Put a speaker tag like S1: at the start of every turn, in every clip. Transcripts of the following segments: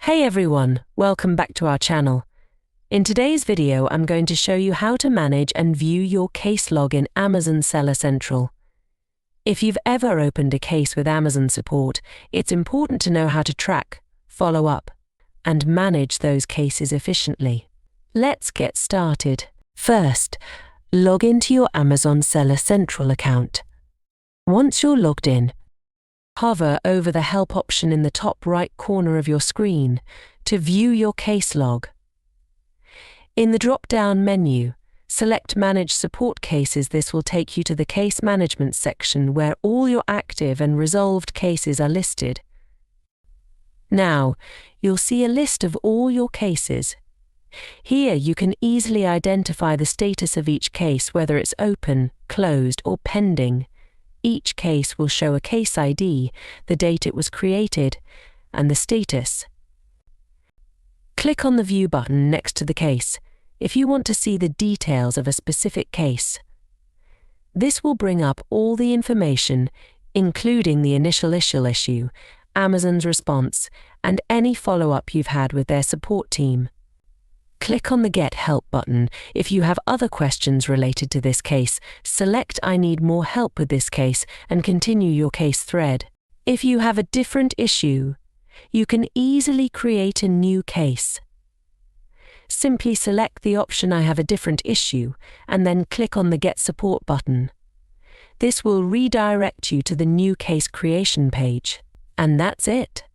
S1: Hey everyone, welcome back to our channel. In today's video, I'm going to show you how to manage and view your case log in Amazon Seller Central. If you've ever opened a case with Amazon support, it's important to know how to track, follow up, and manage those cases efficiently. Let's get started. First, log into your Amazon Seller Central account. Once you're logged in, hover over the Help option in the top right corner of your screen to view your case log. In the drop-down menu, select Manage Support Cases. This will take you to the Case Management section where all your active and resolved cases are listed. Now, you'll see a list of all your cases. Here you can easily identify the status of each case, whether it's open, closed, or pending. Each case will show a case ID, the date it was created, and the status. Click on the View button next to the case if you want to see the details of a specific case. This will bring up all the information, including the initial issue, Amazon's response, and any follow-up you've had with their support team. Click on the Get Help button if you have other questions related to this case. Select I need more help with this case and continue your case thread. If you have a different issue, you can easily create a new case. Simply select the option I have a different issue and then click on the Get Support button. This will redirect you to the new case creation page. And that's it.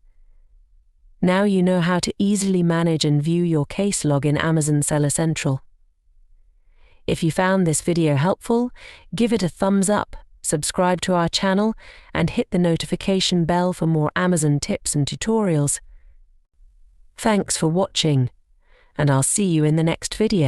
S1: Now you know how to easily manage and view your case log in Amazon Seller Central. If you found this video helpful, give it a thumbs up, subscribe to our channel, and hit the notification bell for more Amazon tips and tutorials. Thanks for watching, and I'll see you in the next video.